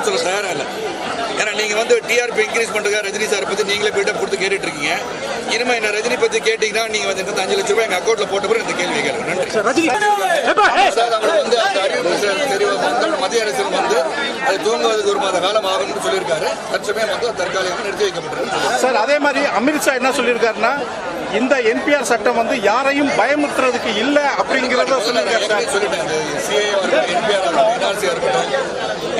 பதில் சொல்ல தயாரா இல்லை. ஏன்னா நீங்க வந்து டிஆர்பி இன்க்ரீஸ் பண்றதுக்காக ரஜினி சார் பத்தி நீங்களே பில்டப் கொடுத்து கேட்டுட்டு இருக்கீங்க. இனிமே என்ன ரஜினி பத்தி கேட்டீங்கன்னா நீங்க வந்து 5 லட்சம் ரூபாய் எங்க அக்கௌண்ட்ல போட்ட பிறகு இந்த கேள்வி கேளுங்க. நன்றி. வந்து அந்த அறிவிப்பு தெரிவு மத்திய அரசு வந்து அது தூங்குவதற்கு 1 மாத காலம் ஆகும்னு சொல்லியிருக்காரு. தற்சமயம் வந்து தற்காலிகமாக நிறுத்தி வைக்கப்பட்டிருக்கு சார். அதே மாதிரி அமித்ஷா என்ன சொல்லியிருக்காருன்னா இந்த என்பிஆர் சட்டம் வந்து யாரையும் பயமுறுத்துறதுக்கு இல்ல அப்படிங்கறத சொல்லியிருக்காரு. சொல்லிட்டேன். சிஏ என்பிஆர் என்ஆர்சியா இருக்கட்டும்,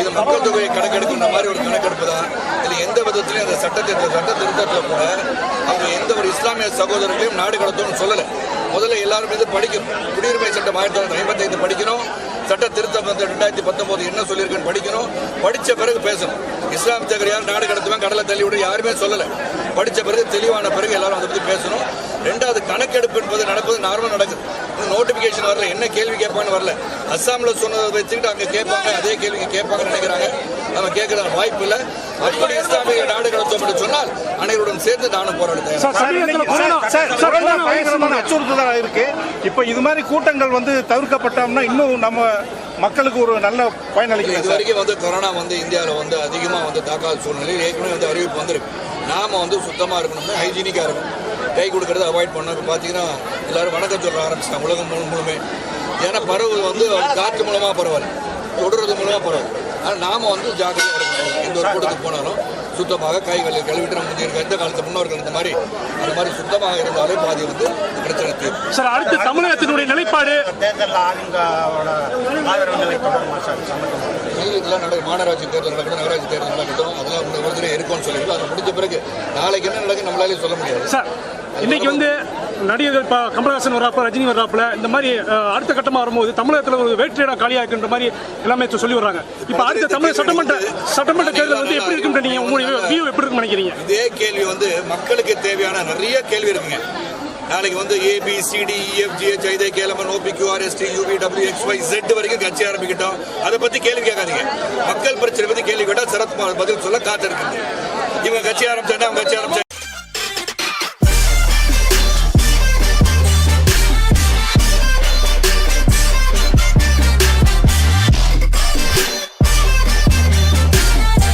இது மக்கள் தொகையை கணக்கெடுக்கின்ற மாதிரி ஒரு கணக்கெடுப்பு தான். இதில் எந்த விதத்திலையும் அந்த சட்ட திருத்தத்தில் கூட அவங்க எந்த ஒரு இஸ்லாமிய சகோதரர்களையும் நாடு கடத்தணும்னு சொல்லலை. முதல்ல எல்லாரும் மீது படிக்கணும். குடியுரிமை சட்டம் 1955 படிக்கணும். சட்ட திருத்தம் வந்து 2019 என்ன சொல்லியிருக்குன்னு படிக்கணும். படித்த பிறகு பேசணும். இஸ்லாம் தகர் யார் நாடு கடத்துவேன் கடலை தள்ளி விட யாருமே சொல்லலை. படித்த பிறகு தெளிவான பிறகு எல்லாரும் அதை பற்றி பேசணும். 2வது கணக்கெடுப்பு என்பது நடப்பது நார்மலாக நடக்குது. நோட்டிபிகேஷன் வரல, என்ன கேள்வி கேட்பான்னு வரல. அஸ்ஸாம்ல சொன்னதை வச்சுக்கிட்டு அங்கே கேட்பாங்க, அதே கேள்வி கேட்பாங்கன்னு நினைக்கிறாங்க. நம்ம கேட்கற வாய்ப்பு இல்லை. அப்படி இஸ்லாமிய நாடு கடத்தும் என்று சொன்னால் அனைவருடன் சேர்ந்து நானும் போராடுறேன். அச்சுறுத்தலா இருக்கு. இப்ப இது மாதிரி கூட்டங்கள் வந்து தவிர்க்கப்பட்டோம்னா இன்னும் நம்ம மக்களுக்கு ஒரு நல்ல பயனளிக்கும். இது வரைக்கும் வந்து கொரோனா வந்து இந்தியாவில் வந்து அதிகமாக வந்து தாக்காத சூழ்நிலையில் ஏற்கனவே வந்து அறிவிப்பு வந்திருக்கு. நாம வந்து சுத்தமாக இருக்கணும், ஹைஜீனிக்காக இருக்கணும், கை கொடுக்கறத அவாய்ட் பண்ணணும். இப்போ பார்த்தீங்கன்னா எல்லாரும் வணக்கம் சொல்ல ஆரம்பிச்சிட்டாங்க உலகம் முழுமே. ஏன்னா பரவுது வந்து காற்று மூலமாக பரவாயில்ல, தொடுறது மூலமாக பரவாயில்ல. ஆனால் நாம வந்து ஜாக்கிரதையாக இருக்கணும். எந்த ஒரு கூட்டத்துக்கு போனாலும் சுத்தமாக கைகளை கழுவிட்டு நம்ம முந்தைய எந்த காலத்து முன்னோர்கள் அந்த மாதிரி சுத்தமாக இருந்தாலே பாதி வந்து பிரச்சனை தீரும். சார், அடுத்து தமிழகத்தினுடைய நிலைப்பாடு இதெல்லாம் மாநகராட்சி தேர்தல் நடக்கட்டும், நகராட்சி தேர்தல் நடக்கட்டும், அதெல்லாம் ஒருத்தரே இருக்கும்னு சொல்லியிருக்கோம். அதை முடிஞ்ச பிறகு நாளைக்கு என்ன நடக்கும் நம்மளாலே சொல்ல முடியாது. சார், இன்னைக்கு வந்து நடிகர்கள் இப்போ கமலஹாசன் வர்றாப்புல, ரஜினி வர்றாப்புல, இந்த மாதிரி அடுத்த கட்டமாக வரும்போது தமிழகத்தில் ஒரு வேற்றிடம் காலியாக்குன்ற மாதிரி எல்லாமே சொல்லி வர்றாங்க. இப்போ அடுத்த தமிழ் சட்டமன்ற தேர்தல் வந்து எப்படி இருக்குன்னு நீங்க உங்களுடைய வியூ எப்படி இருக்குன்னு நினைக்கிறீங்க? இதே கேள்வி வந்து மக்களுக்கு தேவையான நிறைய கேள்வி இருக்குங்க. நாளைக்கு வந்து ABCDEFGH IJKLMN OPQR ST UV WXYZ வரைக்கும் கட்சி ஆரம்பிக்கிட்டோம். அதை பத்தி கேள்வி கேட்காதீங்க. மக்கள் பிரச்சனை பத்தி கேள்வி கேட்டா சரத்குமார் பதில் சொல்ல காத்திருக்குது. இவங்க கட்சி ஆரம்பிச்சா அவங்க கட்சி ஆரம்பிச்சா